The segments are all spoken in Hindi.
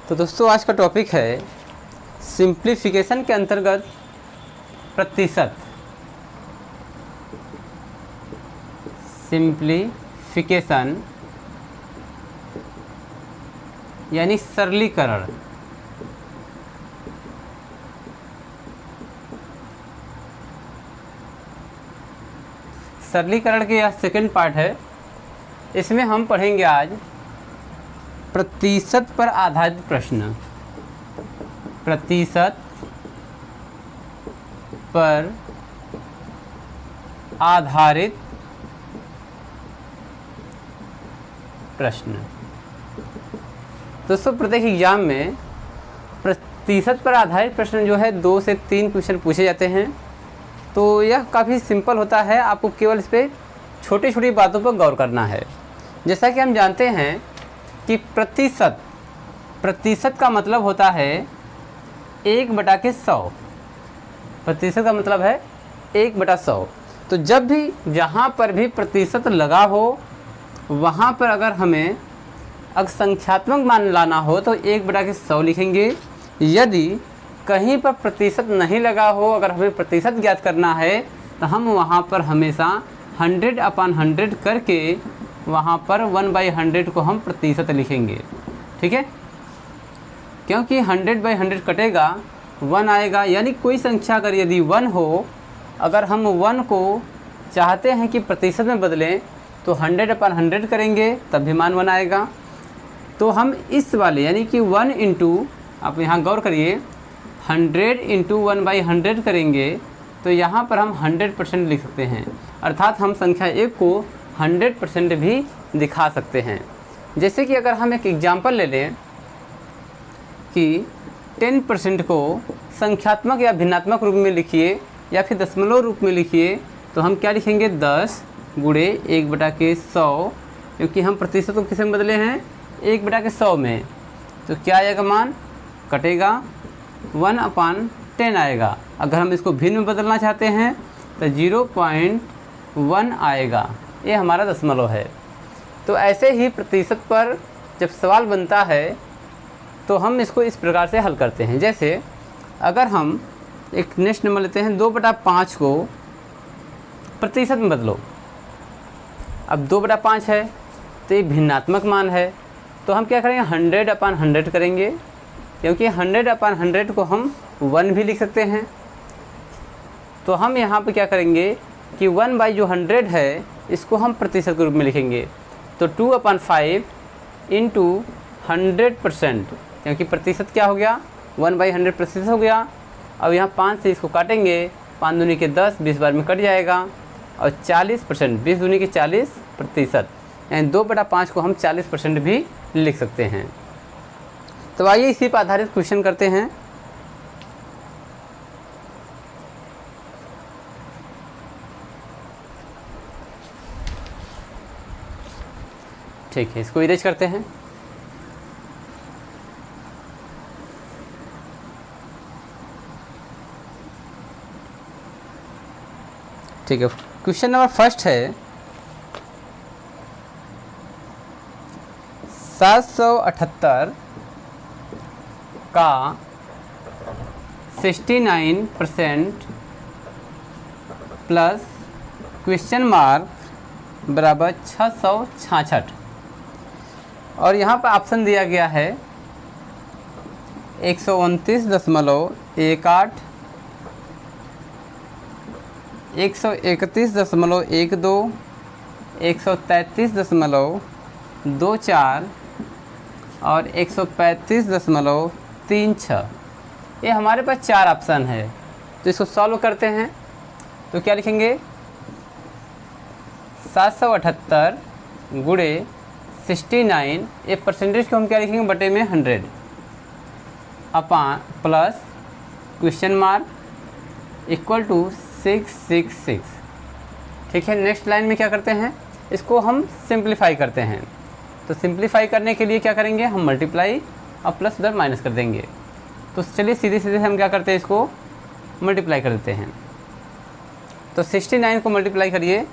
तो दोस्तों आज का टॉपिक है सिंप्लीफिकेशन के अंतर्गत प्रतिशत। सिंप्लीफिकेशन यानी सरलीकरण। सरलीकरण के यह सेकंड पार्ट है। इसमें हम पढ़ेंगे आज प्रतिशत पर आधारित प्रश्न। प्रतिशत पर आधारित प्रश्न। दोस्तों प्रत्येक एग्जाम में प्रतिशत पर आधारित प्रश्न जो है 2 से 3 क्वेश्चन पूछे जाते हैं। तो यह काफ़ी सिंपल होता है, आपको केवल इस पर छोटी छोटी बातों पर गौर करना है। जैसा कि हम जानते हैं कि प्रतिशत का मतलब होता है 1/100। प्रतिशत का मतलब है 1/100। तो जब भी जहाँ पर भी प्रतिशत लगा हो वहाँ पर अगर हमें संख्यात्मक मान लाना हो तो 1/100 लिखेंगे। यदि कहीं पर प्रतिशत नहीं लगा हो, अगर हमें प्रतिशत ज्ञात करना है तो हम वहाँ पर हमेशा 100/100 करके वहाँ पर 1/100 को हम प्रतिशत लिखेंगे। ठीक है, क्योंकि 100/100 कटेगा 1 आएगा। यानी कोई संख्या अगर यदि 1 हो, अगर हम 1 को चाहते हैं कि प्रतिशत में बदलें तो 100/100 करेंगे तब भी मान 1 आएगा। तो हम इस वाले यानी कि 1 इंटू, आप यहाँ गौर करिए, 100 इंटू 1/100 करेंगे तो यहाँ पर हम 100% लिख सकते हैं। अर्थात हम संख्या 1 को 100% भी दिखा सकते हैं। जैसे कि अगर हम एक एग्जाम्पल ले लें कि 10% को संख्यात्मक या भिन्नात्मक रूप में लिखिए या फिर दशमलव रूप में लिखिए, तो हम क्या लिखेंगे 10 गुणे 1/100, क्योंकि हम प्रतिशत को किस में बदले हैं 1/100 में। तो क्या आएगा मान, कटेगा 1/10 आएगा। अगर हम इसको भिन्न में बदलना चाहते हैं तो 0.1 आएगा। ये हमारा दशमलव है। तो ऐसे ही प्रतिशत पर जब सवाल बनता है तो हम इसको इस प्रकार से हल करते हैं। जैसे अगर हम एक नेक्स्ट नंबर लेते हैं 2/5 को प्रतिशत में बदलो। अब 2/5 है तो ये भिन्नात्मक मान है, तो हम क्या करेंगे 100/100 करेंगे, क्योंकि 100/100 को हम 1 भी लिख सकते हैं। तो हम यहाँ पे क्या करेंगे कि 1/100 है इसको हम प्रतिशत के रूप में लिखेंगे। तो 2/5 इंटू 100%, क्योंकि प्रतिशत क्या हो गया 1/100 प्रतिशत हो गया। अब यहाँ 5 से इसको काटेंगे, 5 दूनी के 10, 20 बार में कट जाएगा। और 40%, 20 दूनी के 40%, यानी 2/5 को हम 40% भी लिख सकते हैं। तो आइए इसी पर आधारित क्वेश्चन करते हैं। ठीक है, इसको इरेज करते हैं। ठीक है, क्वेश्चन नंबर फर्स्ट है 778 का 69% प्लस क्वेश्चन मार्क बराबर 666। और यहाँ पर ऑप्शन दिया गया है 129.18, 131.12, 133.24 और 135.36। ये हमारे पास 4 ऑप्शन है। तो इसको सॉल्व करते हैं तो क्या लिखेंगे 778 गुणे 69, ये परसेंटेज को हम क्या लिखेंगे बटे में 100 अपान plus question mark equal to 666। ठीक है, नेक्स्ट लाइन में क्या करते हैं, इसको हम सिंप्लीफाई करते हैं। तो सिंप्लीफाई करने के लिए क्या करेंगे, हम मल्टीप्लाई और प्लस उधर माइनस कर देंगे। तो चलिए सीधे सीधे हम क्या करते हैं, इसको मल्टीप्लाई कर देते हैं। तो 69 को मल्टीप्लाई करिए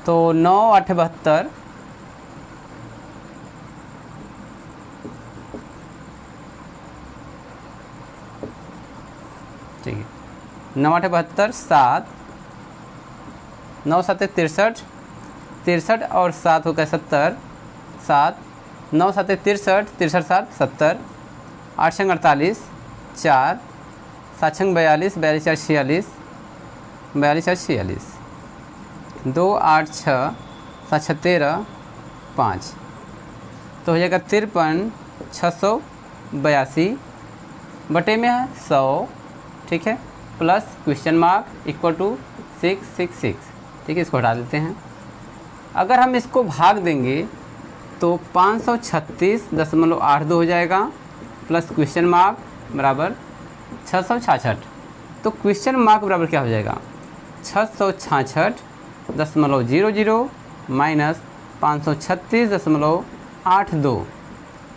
तो 9 8 72 9 8 72, 7, 9 7 63, 63 और 7 हो गया 70, 7, 9 7 63, 63 7 70, 8 6 48, 4, 7 6 42, 42 4 46, 42 4 46, 2 8 6 7 6 13, 5, तो हो जाएगा 53 682 बटे में है 100, ठीक है, plus question mark equal to 666, ठीक है, इसको हटा देते हैं। अगर हम इसको भाग देंगे तो 536.82 हो जाएगा, प्लस क्वेश्चन मार्क बराबर 666, तो क्वेश्चन मार्क बराबर क्या हो जाएगा 666.00 माइनस 536.82,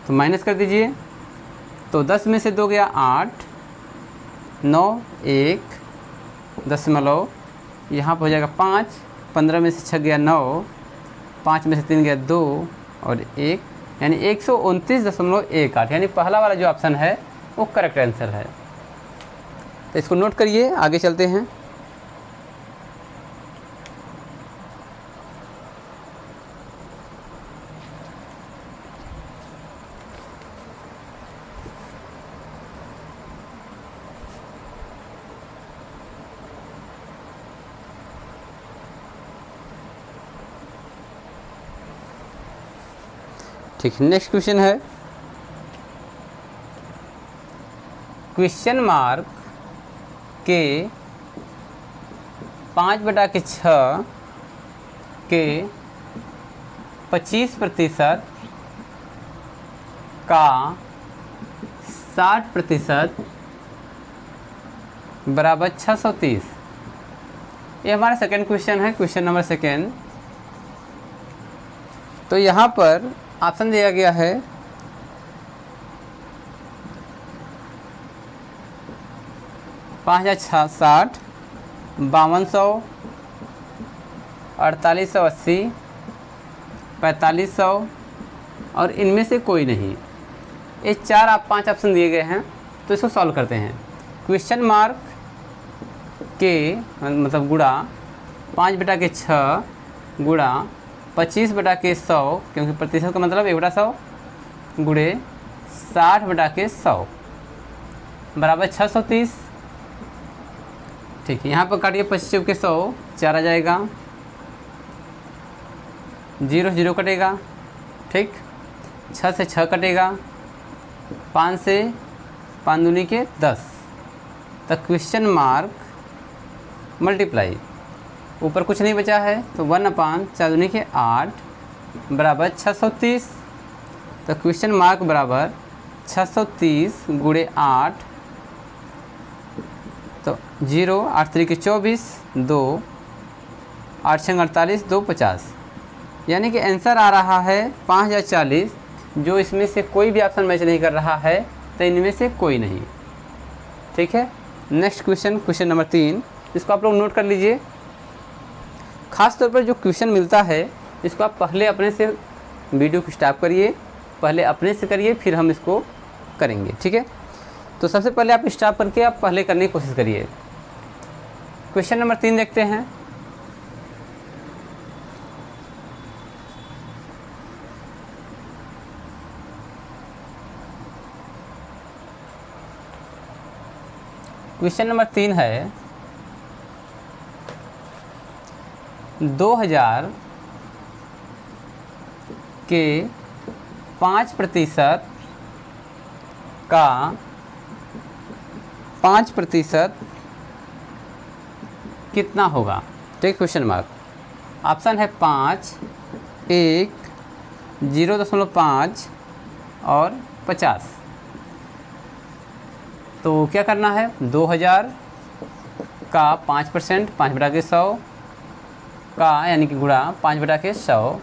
तो माइनस कर दीजिए, तो 10 में से 2 गया 8, 9 1 दशमलव, यहाँ पर हो जाएगा 5, 15 में से 6 गया 9, 5 में से 3 गया 2 और 1, यानी 129.18, यानी पहला वाला जो ऑप्शन है वो करेक्ट आंसर है। तो इसको नोट करिए, आगे चलते हैं। ठीक है, नेक्स्ट क्वेश्चन है क्वेश्चन मार्क के 5/6 के 25% का 60% बराबर 630। ये हमारा सेकेंड क्वेश्चन है, क्वेश्चन नंबर सेकेंड। तो यहाँ पर ऑप्शन दिया गया है 5060, 5200, 4880, 4500 और इनमें से कोई नहीं। ये 4 आप 5 ऑप्शन दिए गए हैं, तो इसको सॉल्व करते हैं। क्वेश्चन मार्क के मतलब गुणा 5/6 गुणा 25/100, क्योंकि प्रतिशत का मतलब 1/100 गुणे 60/100 बराबर 630। ठीक है, यहाँ पर काटिए 25 के 100, 4 आ जाएगा, 0 0 कटेगा, ठीक, 6 से 6 कटेगा, 5 से 5 दूनी के 10, तो क्वेश्चन मार्क मल्टीप्लाई, ऊपर कुछ नहीं बचा है तो 1/4 दूनी के 8 बराबर 630, तो क्वेश्चन मार्क बराबर 630 गुणे 8, तो 0 8 3 के 24, 2 8 6 48, 2 50, यानी कि आंसर आ रहा है 5040। जो इसमें से कोई भी ऑप्शन मैच नहीं कर रहा है, तो इनमें से कोई नहीं। ठीक है, नेक्स्ट क्वेश्चन, क्वेश्चन नंबर 3, इसको आप लोग नोट कर लीजिए। खास तौर पर जो क्वेश्चन मिलता है, इसको आप पहले अपने से वीडियो को स्टॉप करिए, पहले अपने से करिए, फिर हम इसको करेंगे। ठीक है, तो सबसे पहले आप स्टॉप करके आप पहले करने की कोशिश करिए। क्वेश्चन नंबर 3 देखते हैं। क्वेश्चन नंबर 3 है 2000 के 5% का 5% कितना होगा। ठीक, क्वेश्चन मार्क, ऑप्शन है 5, 1, 0.5 और 50। तो क्या करना है, 2000 का 5%, 5/100 का यानी कि गुणा 5/100।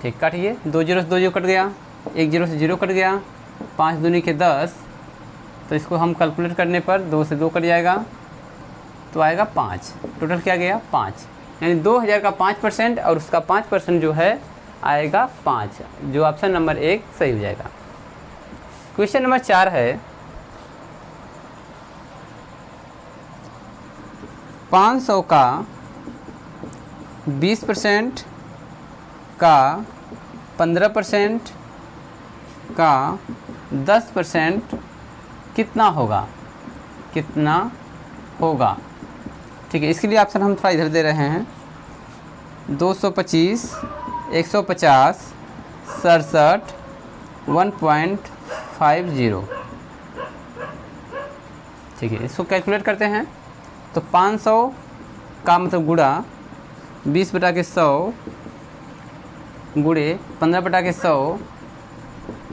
ठीक, काटिए, 2 0 से 2 0 कट गया, 1 0 से 0 कट गया, 5 दूनी के 10, तो इसको हम कैलकुलेट करने पर 2 से 2 कट जाएगा, तो आएगा 5। टोटल क्या गया 5, यानी 2000 का 5% और उसका 5% जो है आएगा 5, जो ऑप्शन नंबर 1 सही हो जाएगा। क्वेश्चन नंबर 4 है 500 का 20% का 15% का 10% कितना होगा, कितना होगा। ठीक है, इसके लिए ऑप्शन हम थोड़ा इधर दे रहे हैं। 225, 150, 67, 1.50। ठीक है, इसको कैलकुलेट करते हैं। तो 500 का मतलब गुणा 20/100 गुणे 15/100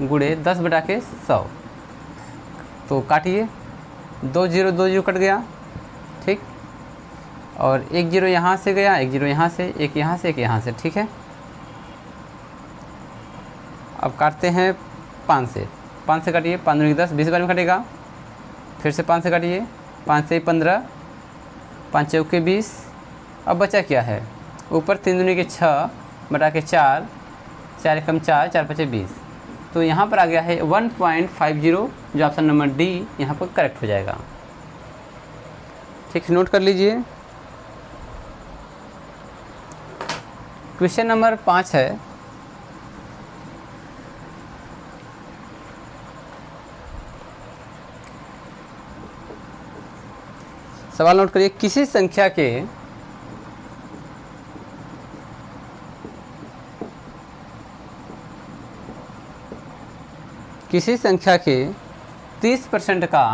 गुणे 10/100। तो काटिए, 2 0 2 0 कट गया। ठीक, और 1 0 यहाँ से गया, 1 0 यहाँ से, एक यहाँ से, एक यहाँ से। ठीक है, अब काटते हैं 5 से। 5 से काटिए, 5 दूनी 10, 20 बार में कटेगा। फिर से 5 से काटिए, 5 से 15, 5 चौके 20। अब बचा क्या है, ऊपर 3 दूनी के 6 बटा के 4, 4 एकम 4, 4 5 20। तो यहाँ पर आ गया है 1.50, जो ऑप्शन नंबर डी यहाँ पर करेक्ट हो जाएगा। ठीक, नोट कर लीजिए। क्वेश्चन नंबर 5 है, सवाल नोट करिए। किसी संख्या के किसी संख्या के 30% का,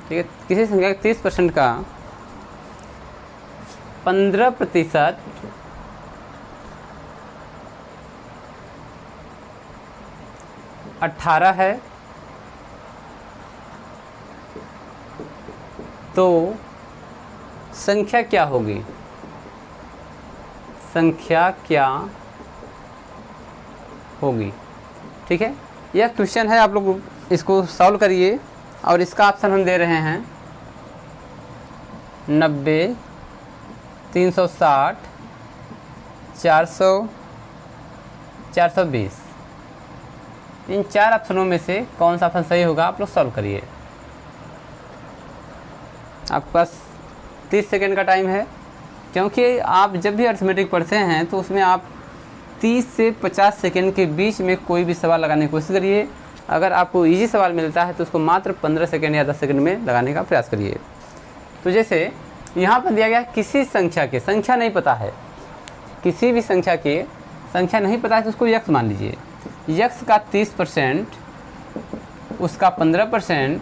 ठीक है, किसी संख्या के 30% का 15% 18 है, तो संख्या क्या होगी, संख्या क्या होगी। ठीक है, यह क्वेश्चन है, आप लोग इसको सॉल्व करिए। और इसका ऑप्शन हम दे रहे हैं 90, 360, 400, 420। इन 4 ऑप्शनों में से कौन सा ऑप्शन सही होगा, आप लोग सॉल्व करिए। आपके पास 30 सेकेंड का टाइम है, क्योंकि आप जब भी अर्थमेटिक पढ़ते हैं तो उसमें आप 30 से 50 सेकेंड के बीच में कोई भी सवाल लगाने की कोशिश करिए। अगर आपको इजी सवाल मिलता है तो उसको मात्र 15 सेकेंड या 10 सेकेंड में लगाने का प्रयास करिए। तो जैसे यहाँ पर दिया गया, किसी संख्या के, संख्या नहीं पता है, किसी भी संख्या के संख्या नहीं पता है तो उसको यक्ष मान लीजिए। यक्ष का 30%, उसका 15%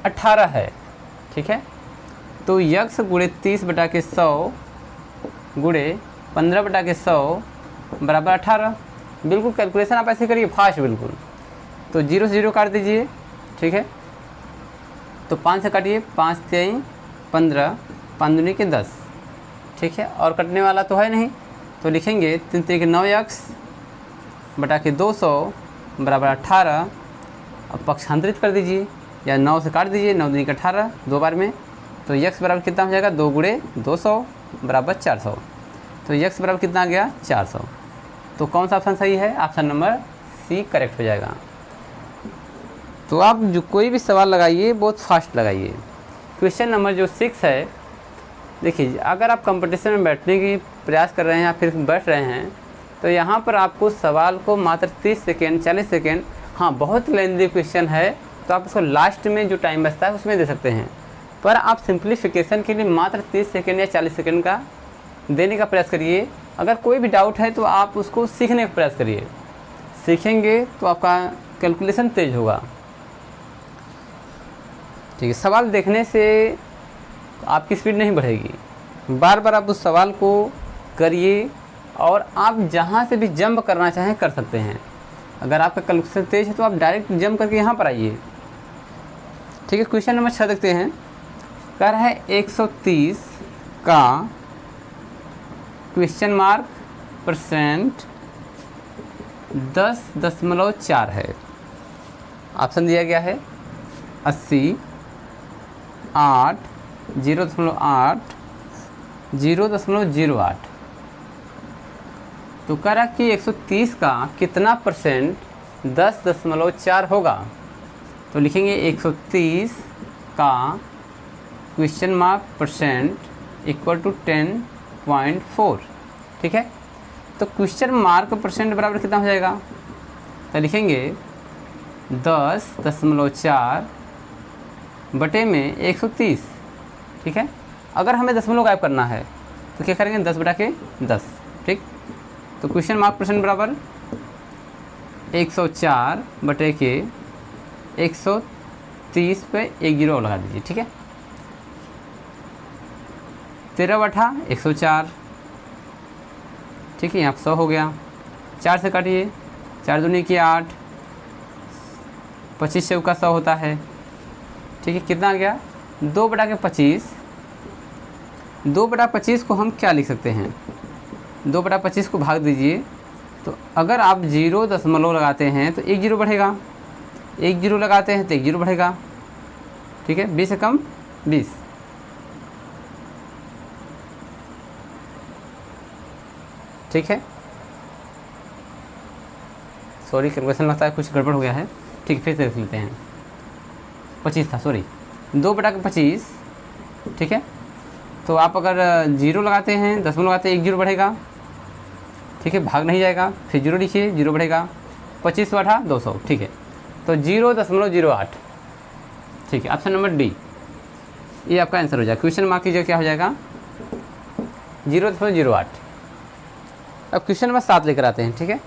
18 है। ठीक है, तो यक्ष गुणे 30/100 गुणे 15/100 बराबर 18। बिल्कुल कैलकुलेशन आप ऐसे करिए, फास्ट बिल्कुल। तो 0 से 0 काट दीजिए। ठीक है, तो 5 से काटिए, 5 3 15, 5 दूनी के 10। ठीक है, और कटने वाला तो है नहीं, तो लिखेंगे 3 3 के 9 यक्ष बटा के 200 बराबर 18। अब पक्षांतरित कर दीजिए, या 9 से काट दीजिए, 9 दूनी के 18 दो बार में। तो यक्ष बराबर कितना हो जाएगा, 2 गुणे 200 बराबर 400। तो यक्ष बराबर कितना आ गया, 400। तो कौन सा ऑप्शन सही है, ऑप्शन नंबर सी करेक्ट हो जाएगा। तो आप जो कोई भी सवाल लगाइए बहुत फास्ट लगाइए। क्वेश्चन नंबर जो 6 है, देखिए, अगर आप कंपटीशन में बैठने की प्रयास कर रहे हैं या फिर बैठ रहे हैं तो यहाँ पर आपको सवाल को मात्र 30 सेकेंड 40 सेकेंड, हाँ बहुत लेंदी क्वेश्चन है तो आप उसको लास्ट में जो टाइम बचता है उसमें दे सकते हैं, पर आप सिंप्लीफिकेशन के लिए मात्र 30 सेकेंड या 40 सेकेंड का देने का प्रयास करिए। अगर कोई भी डाउट है तो आप उसको सीखने का प्रयास करिए, सीखेंगे तो आपका कैलकुलेशन तेज होगा। ठीक है, सवाल देखने से आपकी स्पीड नहीं बढ़ेगी, बार बार आप उस सवाल को करिए और आप जहाँ से भी जंप करना चाहें कर सकते हैं। अगर आपका कैलकुलेशन तेज है तो आप डायरेक्ट जंप करके यहाँ पर आइए। ठीक है, क्वेश्चन नंबर 6 देखते हैं। कह रहा है 130 का क्वेश्चन मार्क परसेंट 10.4 है। ऑप्शन दिया गया है 80, 8, 0.8, 0.08। तो कह रहा कि 130 का कितना परसेंट 10.4 होगा। तो लिखेंगे 130 का question mark percent equal to 10.4। ठीक है, तो क्वेश्चन मार्क परसेंट बराबर कितना हो जाएगा, तो लिखेंगे 10.4 बटे में 130। ठीक है, अगर हमें दशमलव गायब करना है तो क्या करेंगे, 10 बटा के 10। ठीक, तो क्वेश्चन मार्क परसेंट बराबर 104 बटे के 130 पे 1 जीरो लगा दीजिए। ठीक है, 13 बटा 104। ठीक है, यहाँ 100 हो गया, 4 से काटिए, 4 दूनी की 8, 25 से का 100 होता है। ठीक है, कितना आ गया, 2 बटा के 25। 2 बटा 25 को हम क्या लिख सकते हैं, 2 बटा 25 को भाग दीजिए, तो अगर आप 0 लगाते हैं तो 1 जीरो बढ़ेगा, 1 जीरो लगाते हैं तो 1 जीरो बढ़ेगा। ठीक है, 20 से कम 20। ठीक है, सॉरी कैलकुलेशन लगता है कुछ गड़बड़ हो गया है। ठीक, फिर से देख लेते हैं, 25 था, सॉरी, 2 बटा के 25। ठीक है, तो आप अगर 0 लगाते हैं, दशमलव लगाते हैं, 1 जीरो बढ़ेगा। ठीक है, भाग नहीं जाएगा, फिर 0 लिखिए, 0 बढ़ेगा, 25 बटा 200। ठीक है, तो 0.08। ठीक है, ऑप्शन नंबर डी ये आपका आंसर हो जाएगा। क्वेश्चन मार्क कीजिए, क्या हो जाएगा, 0.08। अब क्वेश्चन नंबर 7 लेकर आते हैं। ठीक है,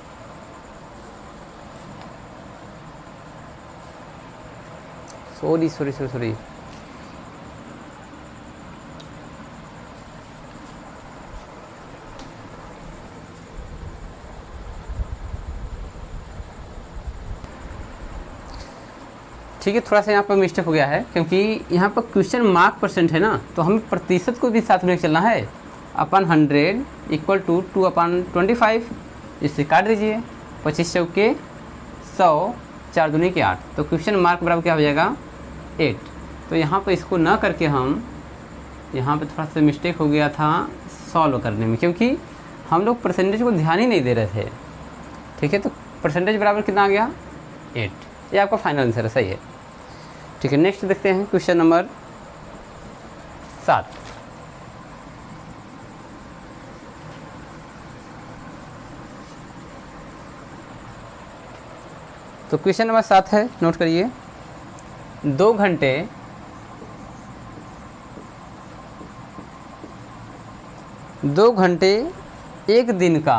सॉरी ठीक है, थोड़ा सा यहाँ पर मिस्टेक हो गया है, क्योंकि यहाँ पर क्वेश्चन मार्क परसेंट है ना, तो हमें प्रतिशत को भी साथ में चलना है। अपन 100 इक्वल टू 2/25, इससे काट दीजिए, 25 चौके 100, 4 दूनी के 8, तो क्वेश्चन मार्क बराबर क्या हो जाएगा, 8। तो यहाँ पर इसको ना करके हम यहाँ पे थोड़ा सा मिस्टेक हो गया था सॉल्व करने में, क्योंकि हम लोग परसेंटेज को ध्यान ही नहीं दे रहे थे। ठीक है, तो परसेंटेज बराबर कितना आ गया, 8। ये आपका फाइनल आंसर है, सही है। ठीक है, नेक्स्ट देखते हैं क्वेश्चन नंबर 7। तो क्वेश्चन नंबर 7 है, नोट करिए, 2 घंटे 1 दिन का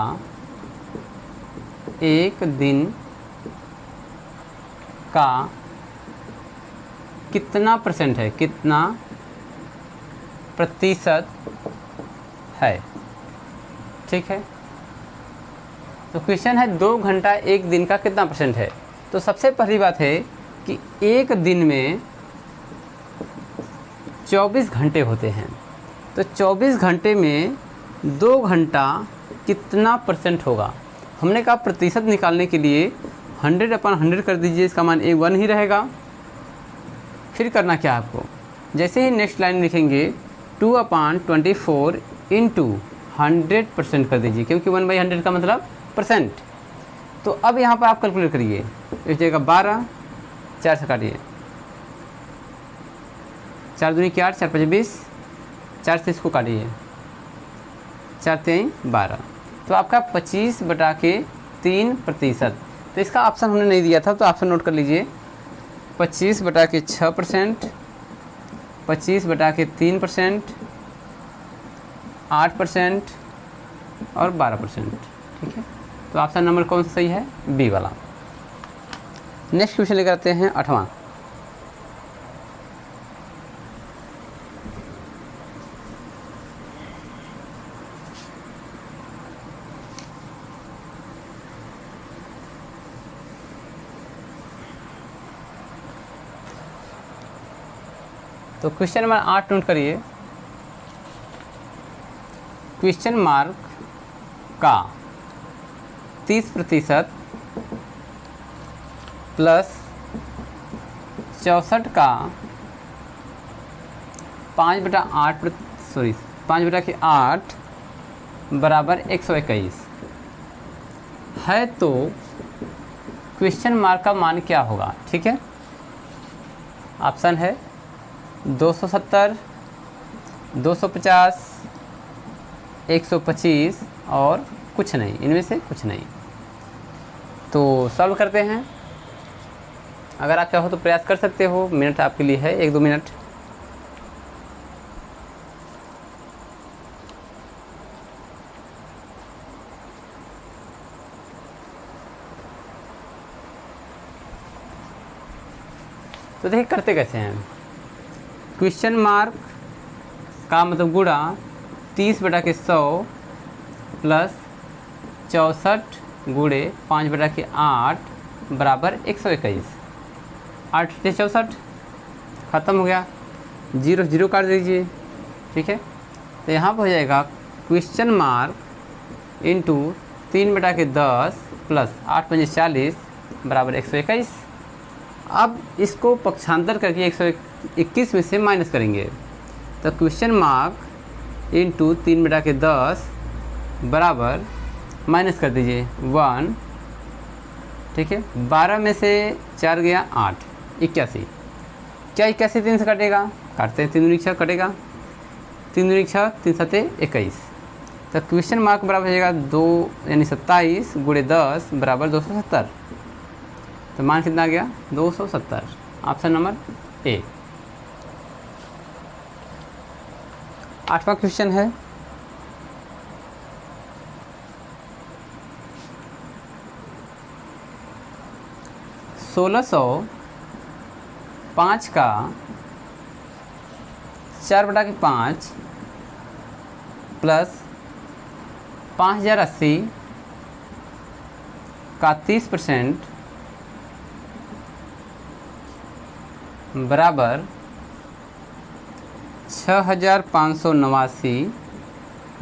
कितना परसेंट है, कितना प्रतिशत है। ठीक है, तो क्वेश्चन है 2 घंटा 1 दिन का कितना परसेंट है। तो सबसे पहली बात है कि 1 दिन में 24 घंटे होते हैं, तो 24 घंटे में 2 घंटा कितना परसेंट होगा। हमने कहा प्रतिशत निकालने के लिए 100/100 कर दीजिए, इसका मान 1 ही रहेगा। फिर करना क्या आपको, जैसे ही नेक्स्ट लाइन लिखेंगे 2/24 इंटू 100% कर दीजिए, क्योंकि 1/100 का मतलब परसेंट। तो अब यहाँ पर आप कैलकुलेट करिए, इस जगह 12, 4 से काटिए, 4 दूनी की 8, 4 5 20, 4 से इसको काटिए, 4 3 12, तो आपका 25/3%। तो इसका ऑप्शन हमने नहीं दिया था, तो ऑप्शन नोट कर लीजिए, 25/6%, 25/3%, 8% और 12%। ठीक है, तो ऑप्शन नंबर कौन सा सही है, बी वाला। नेक्स्ट क्वेश्चन लेकर आते हैं 8वां। तो क्वेश्चन नंबर 8 नोट करिए, क्वेश्चन मार्क का 30% प्लस 64 का 5/8 बराबर 121 है, तो क्वेश्चन मार्क का मान क्या होगा। ठीक है, ऑप्शन है 270, 250, 125 और कुछ नहीं, इनमें से कुछ नहीं। तो सॉल्व करते हैं। अगर आप चाहो तो प्रयास कर सकते हो, मिनट आपके लिए है, 1-2 मिनट। तो देखिए करते कैसे हैं। क्वेश्चन मार्क का मतलब गुणा 30/100 प्लस 64 गुणे 5/8 बराबर 121। 8 से 64 ख़त्म हो गया, 0 0 काट दीजिए, ठीक है। तो यहाँ पर हो जाएगा क्वेश्चन मार्क इंटू 3/10 प्लस 8×5 = 40 बराबर 121। अब इसको पक्षांतर करके 121 में से माइनस करेंगे। तो क्वेश्चन मार्क इंटू 3/10 बराबर माइनस कर दीजिए 1, ठीक है। 12 में से 4 गया 8, 81। क्या 81 3 से कटेगा? काटते हैं, 3 दूनी 6 कटेगा, 3 दूनी 6, 3 7 21। तो क्वेश्चन मार्क बराबर हो जाएगा 2 यानी 27 गुणे 10 बराबर 270। तो मान कितना आ गया? 270। Option number A. 8वां क्वेश्चन है, $1605 का 4/5 प्लस 5080 का 30% बराबर 6589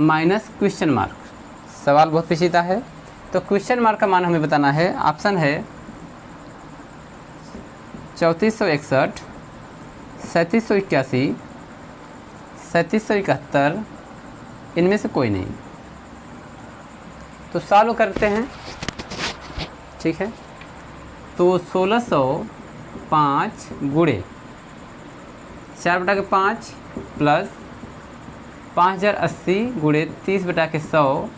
माइनस क्वेश्चन मार्क। सवाल बहुत पेचीदा है, तो क्वेश्चन मार्क का मान हमें बताना है। ऑप्शन है 3461, 3781, 3771, इनमें से कोई नहीं। तो सॉल्व करते हैं, ठीक है। तो 1605 गुणे 4/5 प्लस 5080 गुणे 30/100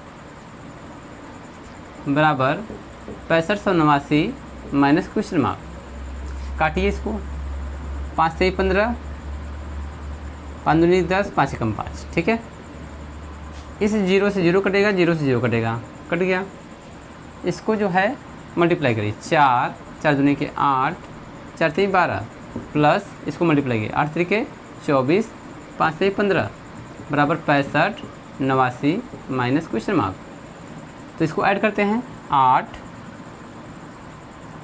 बराबर 6589 माइनस क्वेश्चन मार्क। काटिए इसको, 5 से 15, 5 दूनी 10, 5 एकम 5, ठीक है। इस 0 से 0 कटेगा, 0 से 0 कटेगा, कट गया। इसको जो है मल्टीप्लाई करिए, 4 4 दूनी के 8, 4 3 12 प्लस इसको मल्टीप्लाई किए, 8 3 24, 5 से 15 बराबर 6589 माइनस क्वेश्चन मार्क। तो इसको ऐड करते हैं, 8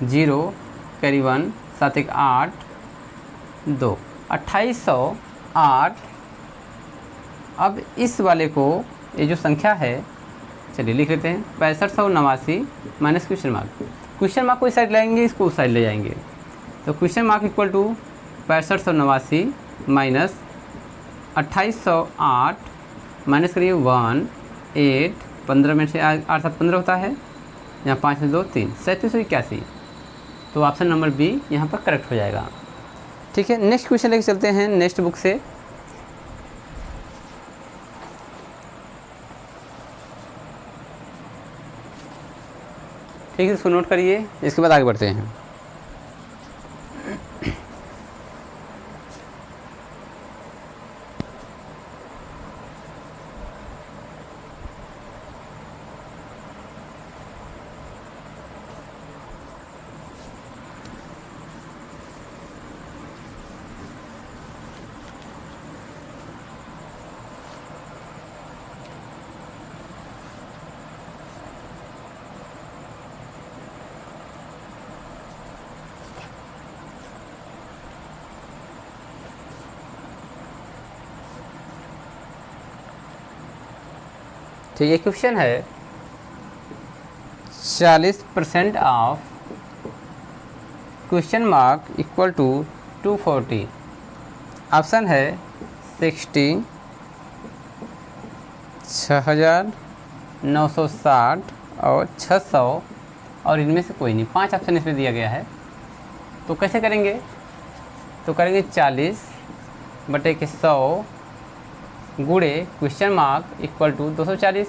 0 कैरी 1 7 1 8 2 2808। अब इस वाले को, ये जो संख्या है, चलिए लिख लेते हैं, 6589 minus question mark. Question mark को इस साइड लाएंगे, इसको उस साइड ले जाएंगे। तो question mark equal to 6589 minus 2808 minus करिए 1 8, 15 में से 8 7 15 होता है, यहाँ 5 में 2 3, 3781। तो ऑप्शन नंबर बी यहाँ पर करेक्ट हो जाएगा, ठीक है। नेक्स्ट क्वेश्चन लेके चलते हैं नेक्स्ट बुक से। ठीक है, इसको नोट करिए, इसके बाद आगे बढ़ते हैं। ठीक है, क्वेश्चन है 40% of question mark equal to 240। Option है 60, 6960 और 600 और इनमें से कोई नहीं। 5 ऑप्शन इसमें दिया गया है। तो कैसे करेंगे? तो करेंगे 40 बटे के 100 गुणे क्वेश्चन मार्क इक्वल टू 240।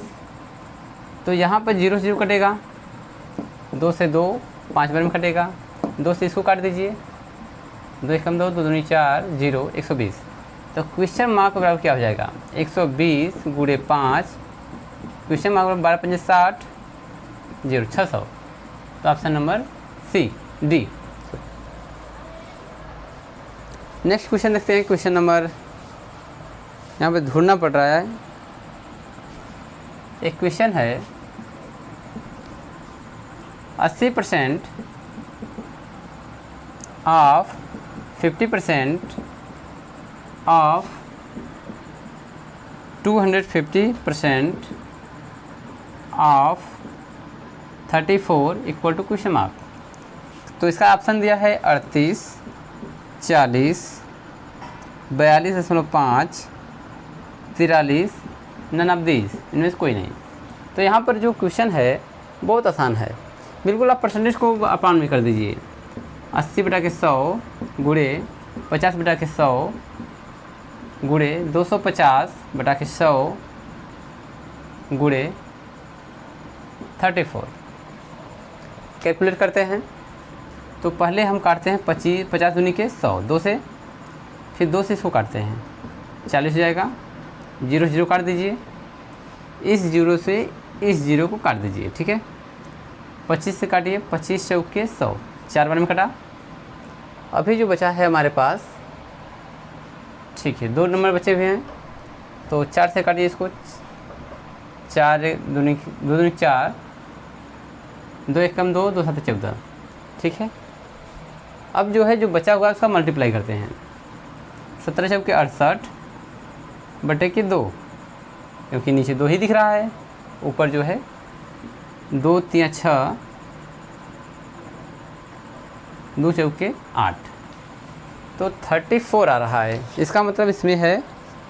तो यहाँ पर 0 से 0 कटेगा, 2 से 2 5 बार में कटेगा, 2 से इसको काट दीजिए, 2 एकम 2, 2 दूनी 4, 0 120। तो क्वेश्चन मार्क का बराबर क्या हो जाएगा 120 गुणे 5, क्वेश्चन मार्क बराबर 12 पंजे 60, 0 600। तो option number C D. Next question देखते हैं। क्वेश्चन नंबर यहाँ पे ढूंढना पड़ रहा है। एक क्वेश्चन है 80% of 50% of 250% of 34 equal to question mark. तो इसका ऑप्शन दिया है 38, 40, 42.5, 43, 49, इनमें से कोई नहीं। तो यहाँ पर जो क्वेश्चन है बहुत आसान है, बिल्कुल आप परसेंटेज को अपान में कर दीजिए। 80/100 गुणे 50/100 गुणे 250/100 गुणे 34। कैलकुलेट करते हैं। तो पहले हम काटते हैं 50 दूनी के 100, 2 से, फिर 2 से इसको काटते हैं, 40 हो जाएगा, 0 0 काट दीजिए, इस 0 से इस 0 को काट दीजिए, ठीक है। 25 से काटिए, 25 चौक के 100, 4 बार में कटा। अभी जो बचा है हमारे पास, ठीक है, 2 नंबर बचे हुए हैं, तो 4 से काटिए इसको, 4 दूनी 4, 2 एकम 2, 2 7 14, ठीक है। अब जो है जो बचा हुआ है उसका मल्टीप्लाई करते हैं। 17 चौक के 68 बटे के 2, क्योंकि नीचे 2 ही दिख रहा है, ऊपर जो है 2 3 6, 2 चौक के 8, तो 34 आ रहा है। इसका मतलब इसमें है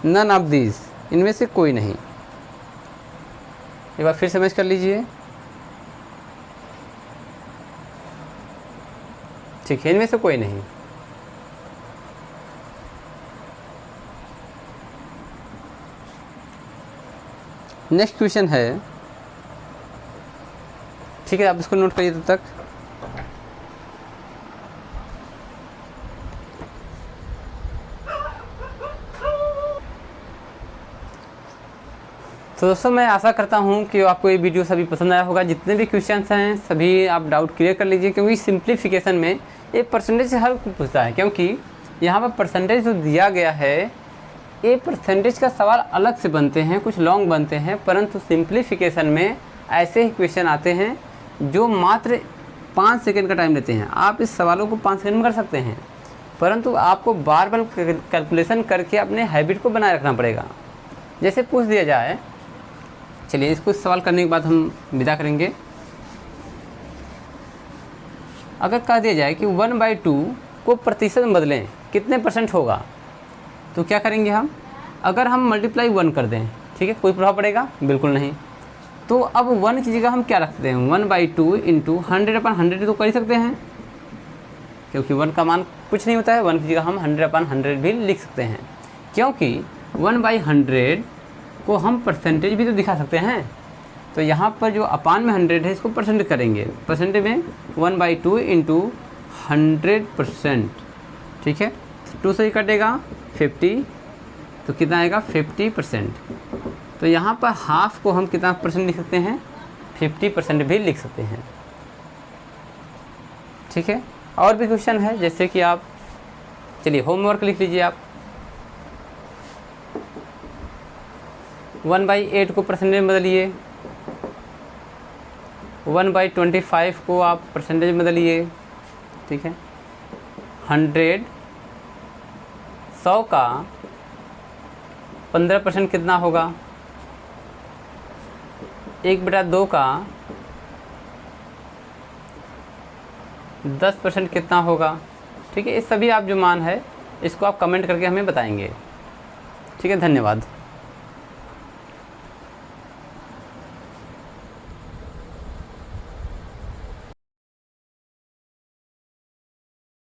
नन ऑफ दीज, इनमें से कोई नहीं। एक बार फिर समझ कर लीजिए, ठीक है, इनमें से कोई नहीं। नेक्स्ट क्वेश्चन है, ठीक है, आप इसको नोट करिए तब तक। तो दोस्तों मैं आशा करता हूँ कि आपको ये वीडियो सभी पसंद आया होगा। जितने भी क्वेश्चंस हैं सभी आप डाउट क्लियर कर लीजिए, क्योंकि सिंप्लीफिकेशन में ये परसेंटेज से हर कोई पूछता है, क्योंकि यहाँ पर परसेंटेज जो दिया गया है ये परसेंटेज का सवाल अलग से बनते हैं, कुछ लॉन्ग बनते हैं, परंतु सिंप्लीफिकेशन में ऐसे ही क्वेश्चन आते हैं जो मात्र 5 सेकंड का टाइम लेते हैं। आप इस सवालों को 5 सेकंड में कर सकते हैं, परंतु आपको बार बार कैलकुलेशन करके अपने हैबिट को बनाए रखना पड़ेगा। जैसे पूछ दिया जाए, चलिए इसको सवाल करने के बाद हम विदा करेंगे। अगर कह दिया जाए कि 1/2 को प्रतिशत में बदलें कितने % होगा, तो क्या करेंगे हम? अगर हम मल्टीप्लाई 1 कर दें, ठीक है, कोई प्रभाव पड़ेगा? बिल्कुल नहीं। तो अब 1 की जगह हम क्या रखते हैं? 1/2 इंटू 100/100 तो कर ही सकते हैं, क्योंकि 1 का मान कुछ नहीं होता है। 1 की जगह हम 100/100 भी लिख सकते हैं, क्योंकि 1/100 को हम परसेंटेज भी तो दिखा सकते हैं। तो यहाँ पर जो अपान में 100 है इसको परसेंट करेंगे, परसेंटेज में 1/2 इंटू 100%, ठीक है। 2 से ही कटेगा 50, तो कितना आएगा 50%। तो यहाँ पर हाफ को हम कितना % लिख सकते हैं? 50% भी लिख सकते हैं, ठीक है। और भी क्वेश्चन है, जैसे कि आप चलिए होमवर्क लिख लीजिए। आप 1/8 को परसेंटेज में बदलिए, 1/25 को आप परसेंटेज में बदलिए, ठीक है। 100 का 15% कितना होगा? 1/2 का 10% कितना होगा? ठीक है, ये सभी आप जो मान है इसको आप कमेंट करके हमें बताएंगे, ठीक है। धन्यवाद।